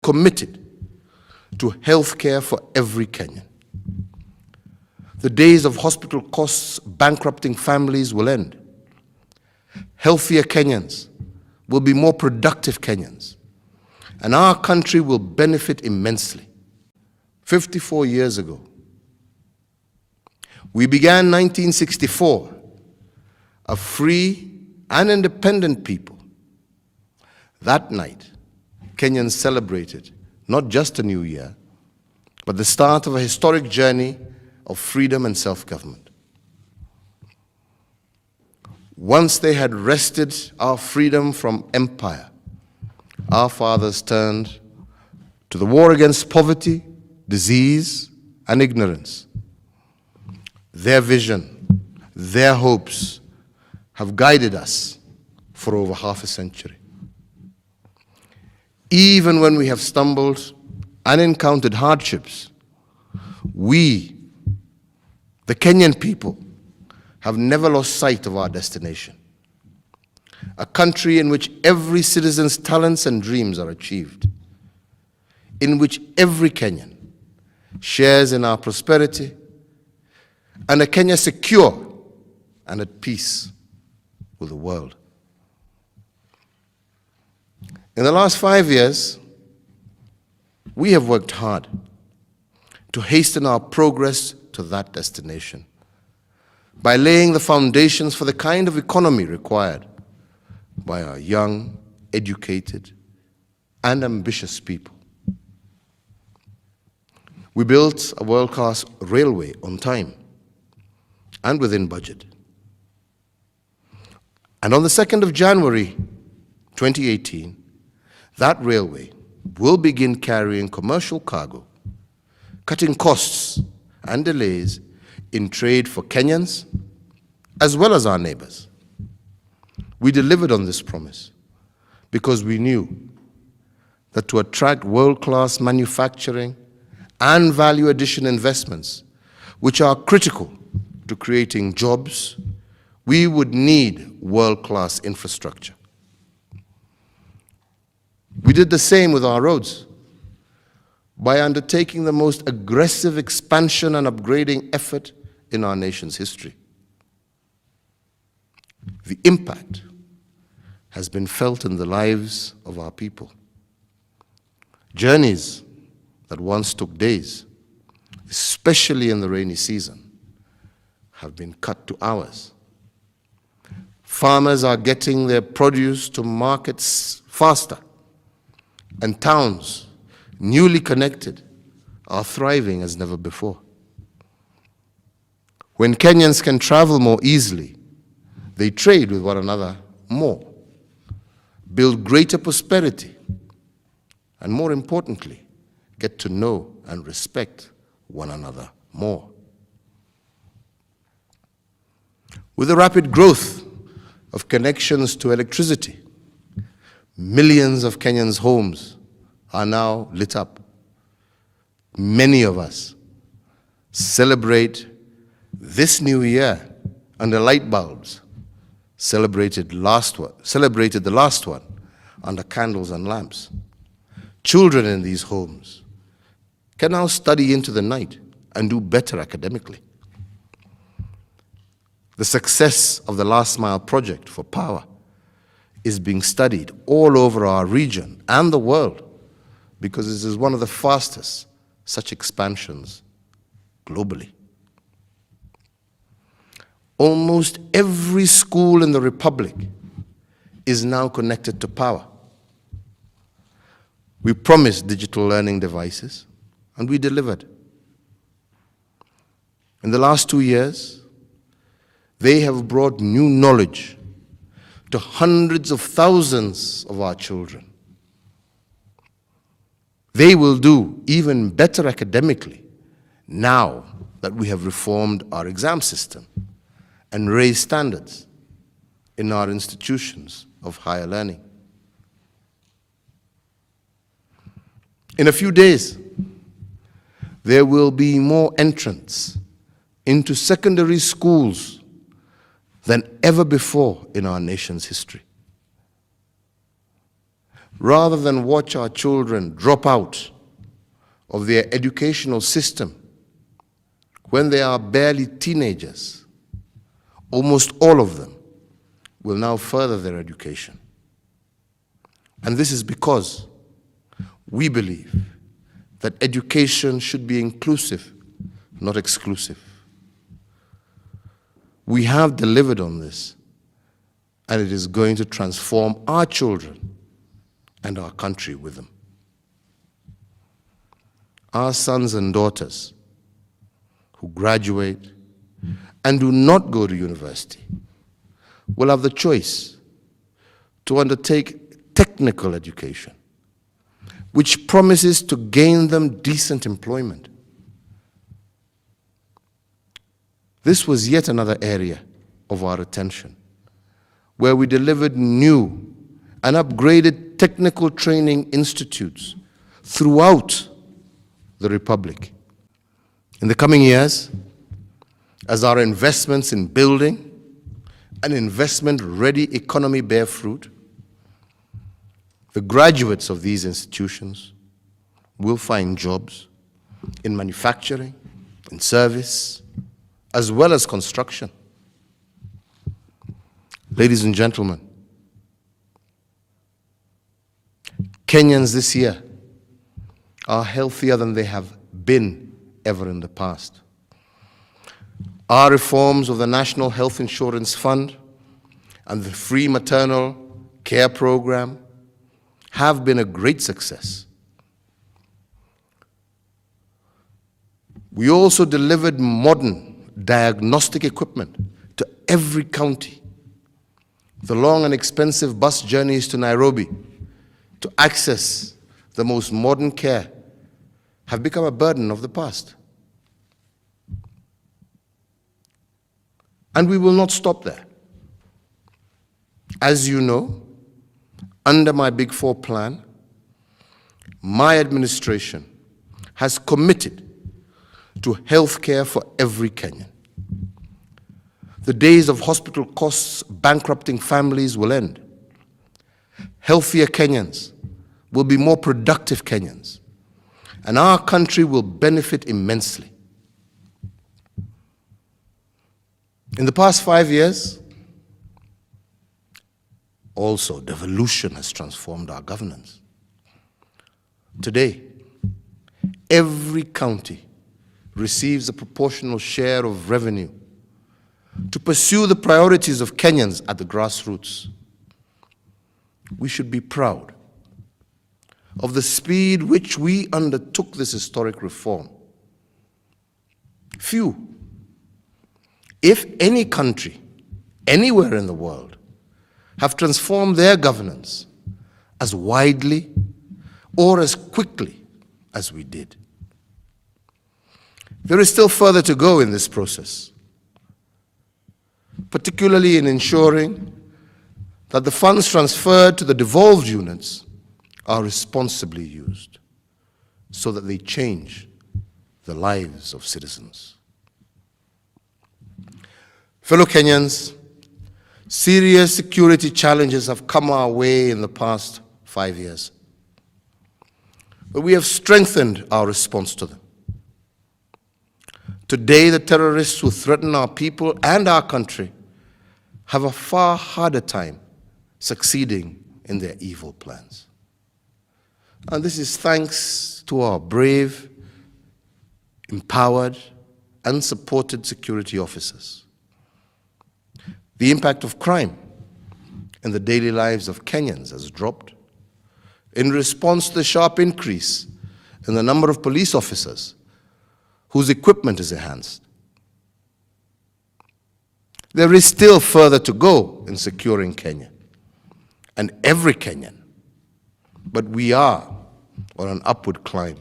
committed to health care for every Kenyan. The days of hospital costs bankrupting families will end. Healthier Kenyans will be more productive Kenyans, and our country will benefit immensely. 54 years ago, we began 1964, a free and independent people. That night, Kenyans celebrated not just a new year, but the start of a historic journey of freedom and self-government. Once they had wrested our freedom from empire, our fathers turned to the war against poverty, disease, and ignorance. Their vision, their hopes have guided us for over half a century. Even when we have stumbled and encountered hardships, we, the Kenyan people, have never lost sight of our destination. A country in which every citizen's talents and dreams are achieved, in which every Kenyan shares in our prosperity, and a Kenya secure and at peace with the world. In the last 5 years, we have worked hard to hasten our progress to that destination by laying the foundations for the kind of economy required by our young, educated, and ambitious people. We built a world-class railway on time and within budget. And on the 2nd of January 2018, that railway will begin carrying commercial cargo, cutting costs and delays in trade for Kenyans as well as our neighbors. We delivered on this promise because we knew that to attract world-class manufacturing and value addition investments, which are critical to creating jobs, we would need world-class infrastructure. We did the same with our roads by undertaking the most aggressive expansion and upgrading effort in our nation's history. The impact has been felt in the lives of our people. Journeys that once took days, especially in the rainy season, have been cut to hours. Farmers are getting their produce to markets faster, and towns, newly connected, are thriving as never before. When Kenyans can travel more easily, they trade with one another more, build greater prosperity, and more importantly, get to know and respect one another more. With the rapid growth of connections to electricity, millions of Kenyans' homes are now lit up. Many of us celebrate this new year under light bulbs, celebrated the last one under candles and lamps. Children in these homes can now study into the night and do better academically. The success of the Last Mile project for power is being studied all over our region and the world because this is one of the fastest such expansions globally. Almost every school in the Republic is now connected to power. We promised digital learning devices, and we delivered. In the last 2 years, they have brought new knowledge to hundreds of thousands of our children. They will do even better academically now that we have reformed our exam system and raised standards in our institutions of higher learning. In a few days, there will be more entrants into secondary schools than ever before in our nation's history. rather than watch our children drop out of their educational system when they are barely teenagers, almost all of them will now further their education. And this is because we believe that education should be inclusive, not exclusive. We have delivered on this, and it is going to transform our children and our country with them. Our sons and daughters who graduate and do not go to university will have the choice to undertake technical education, which promises to gain them decent employment. This was yet another area of our attention, where we delivered new and upgraded technical training institutes throughout the Republic. In the coming years, as our investments in building an investment-ready economy bear fruit, the graduates of these institutions will find jobs in manufacturing, in service, as well as construction. Ladies and gentlemen, Kenyans this year are healthier than they have been ever in the past. Our reforms of the National Health Insurance Fund and the free maternal care program have been a great success. We also delivered modern diagnostic equipment to every county. The long and expensive bus journeys to Nairobi to access the most modern care have become a burden of the past. And we will not stop there. As you know, under my Big Four plan, my administration has committed to health care for every Kenyan. The days of hospital costs bankrupting families will end. Healthier Kenyans will be more productive Kenyans, and our country will benefit immensely. In the past 5 years, also, devolution has transformed our governance. Today, every county receives a proportional share of revenue to pursue the priorities of Kenyans at the grassroots. We should be proud of the speed which we undertook this historic reform. Few, if any country, anywhere in the world, have transformed their governance as widely or as quickly as we did. There is still further to go in this process, particularly in ensuring that the funds transferred to the devolved units are responsibly used so that they change the lives of citizens. Fellow Kenyans, serious security challenges have come our way in the past 5 years, but we have strengthened our response to them. Today, the terrorists who threaten our people and our country have a far harder time succeeding in their evil plans. And this is thanks to our brave, empowered, and supported security officers. The impact of crime in the daily lives of Kenyans has dropped in response to the sharp increase in the number of police officers whose equipment is enhanced. There is still further to go in securing Kenya and every Kenyan, but we are on an upward climb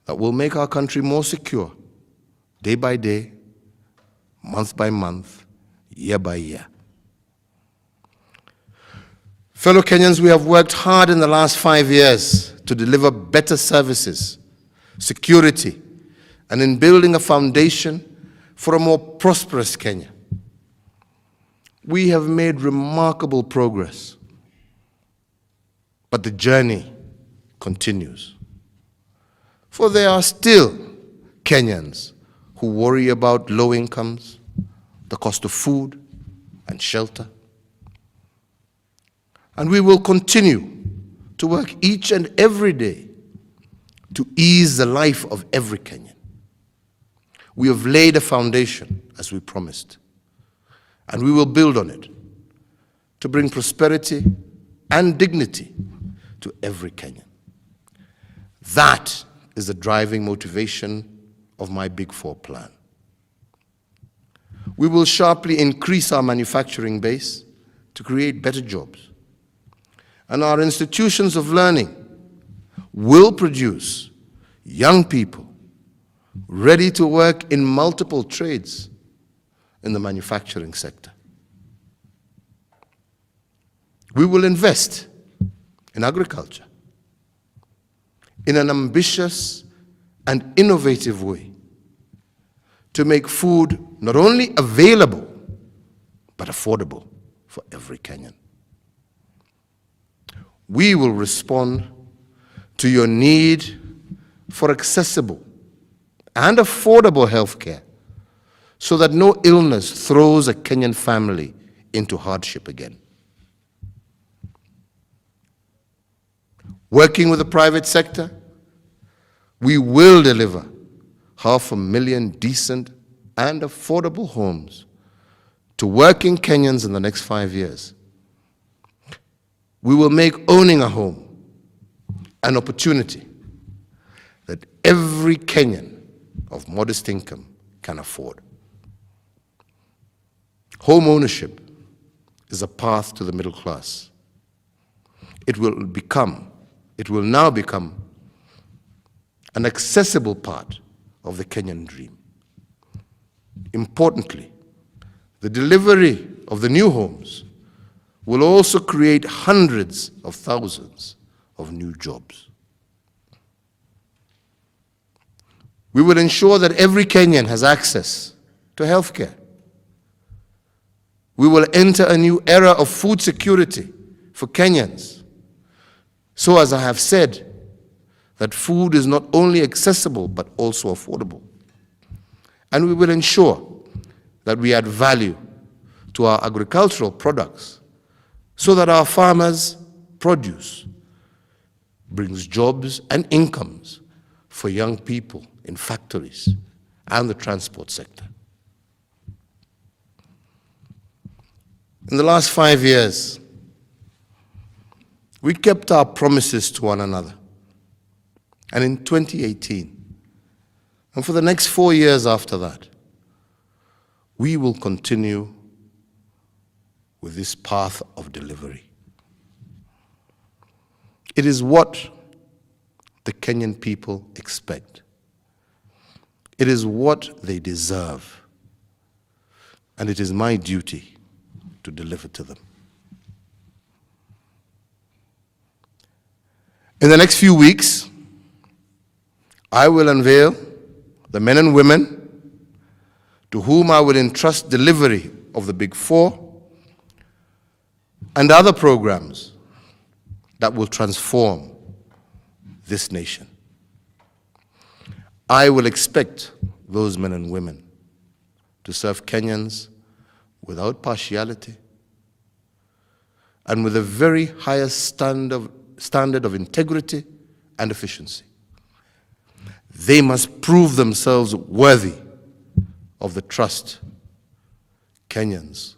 that will make our country more secure day by day, month by month, year by year. Fellow Kenyans, we have worked hard in the last 5 years to deliver better services, security, and in building a foundation for a more prosperous Kenya. We have made remarkable progress. But the journey continues. For there are still Kenyans who worry about low incomes, the cost of food and shelter. And we will continue to work each and every day to ease the life of every Kenyan. We have laid a foundation, as we promised, and we will build on it to bring prosperity and dignity to every Kenyan. That is the driving motivation of my Big Four plan. We will sharply increase our manufacturing base to create better jobs. And our institutions of learning will produce young people ready to work in multiple trades in the manufacturing sector. We will invest in agriculture in an ambitious and innovative way to make food not only available, but affordable for every Kenyan. We will respond to your need for accessible and affordable health care so that no illness throws a Kenyan family into hardship again. Working with the private sector, we will deliver 500,000 decent and affordable homes to working Kenyans in the next 5 years. We will make owning a home an opportunity that every Kenyan of modest income can afford. Home ownership is a path to the middle class. It will now become an accessible part of the Kenyan dream. Importantly, the delivery of the new homes will also create hundreds of thousands of new jobs. We will ensure that every Kenyan has access to health care. We will enter a new era of food security for Kenyans. So, as I have said, that food is not only accessible but also affordable. And we will ensure that we add value to our agricultural products so that our farmers' produce brings jobs and incomes for young people in factories and the transport sector. In the last 5 years, we kept our promises to one another. And in 2018, and for the next 4 years after that, we will continue with this path of delivery. It is what the Kenyan people expect. It is what they deserve. And it is my duty to deliver to them. In the next few weeks, I will unveil the men and women to whom I will entrust delivery of the Big Four and other programs that will transform this nation. I will expect those men and women to serve Kenyans without partiality and with the very highest standard of integrity and efficiency. They must prove themselves worthy of the trust Kenyans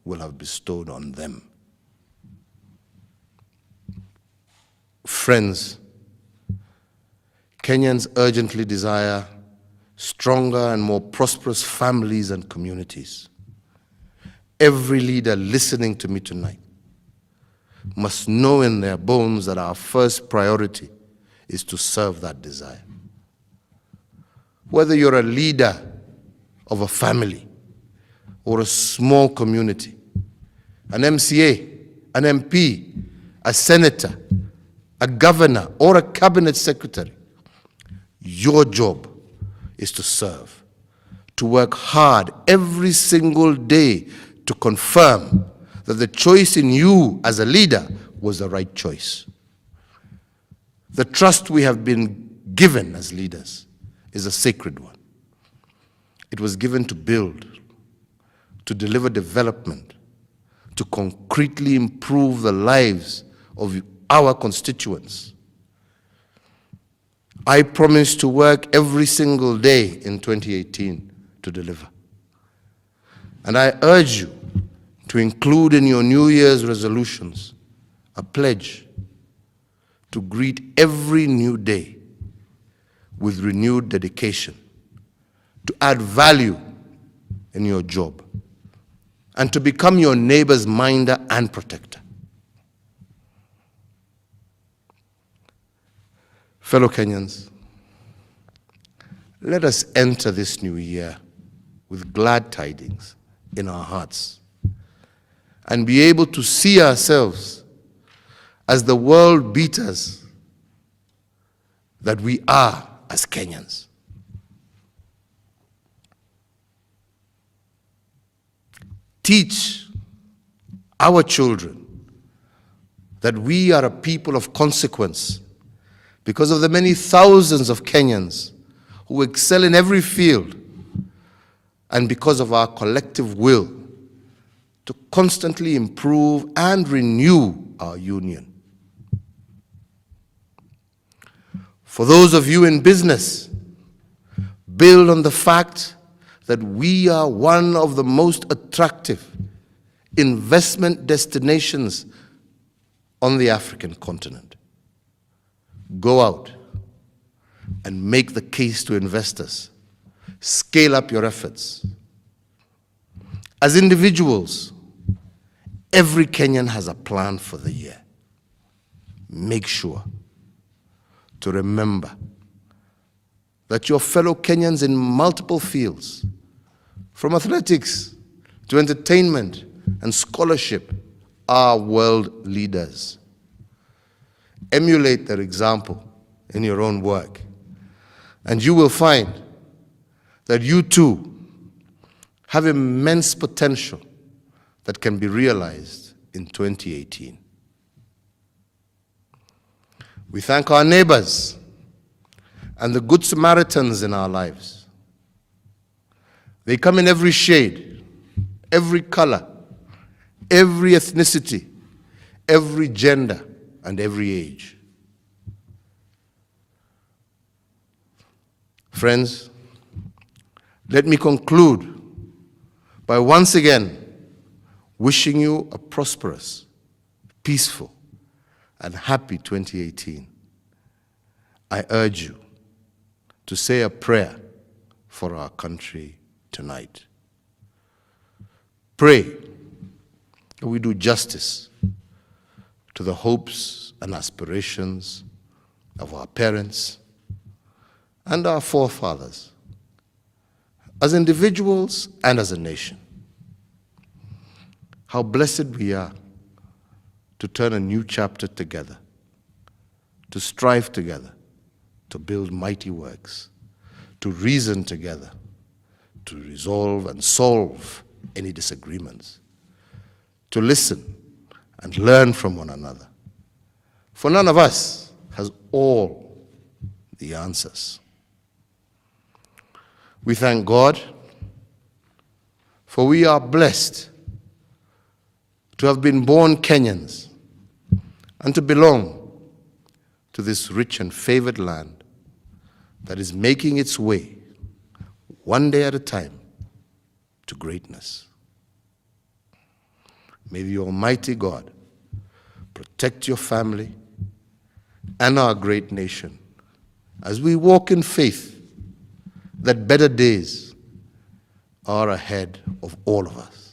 will have bestowed on them. Friends, Kenyans urgently desire stronger and more prosperous families and communities. Every leader listening to me tonight must know in their bones that our first priority is to serve that desire. Whether you're a leader of a family or a small community, an MCA, an MP, a senator, a governor, or a cabinet secretary, your job is to serve, to work hard every single day to confirm that the choice in you as a leader was the right choice. The trust we have been given as leaders is a sacred one. It was given to build, to deliver development, to concretely improve the lives of our constituents. I promise to work every single day in 2018 to deliver. And I urge you to include in your New Year's resolutions a pledge to greet every new day with renewed dedication, to add value in your job, and to become your neighbor's minder and protector. Fellow Kenyans, let us enter this new year with glad tidings in our hearts and be able to see ourselves as the world beaters that we are as Kenyans. Teach our children that we are a people of consequence because of the many thousands of Kenyans who excel in every field, and because of our collective will to constantly improve and renew our union. For those of you in business, build on the fact that we are one of the most attractive investment destinations on the African continent. Go out and make the case to investors. Scale up your efforts. As individuals, every Kenyan has a plan for the year. Make sure to remember that your fellow Kenyans in multiple fields, from athletics to entertainment and scholarship, are world leaders. Emulate their example in your own work, and you will find that you too have immense potential that can be realized in 2018. We thank our neighbors and the good Samaritans in our lives. They come in every shade, every color, every ethnicity, every gender, and every age. Friends, let me conclude by once again wishing you a prosperous, peaceful, and happy 2018. I urge you to say a prayer for our country tonight. Pray that we do justice to the hopes and aspirations of our parents and our forefathers, as individuals and as a nation. How blessed we are to turn a new chapter together, to strive together, to build mighty works, to reason together, to resolve and solve any disagreements, to listen and learn from one another. For none of us has all the answers. We thank God, for we are blessed to have been born Kenyans and to belong to this rich and favored land that is making its way, one day at a time, to greatness. May the Almighty God protect your family and our great nation as we walk in faith that better days are ahead of all of us.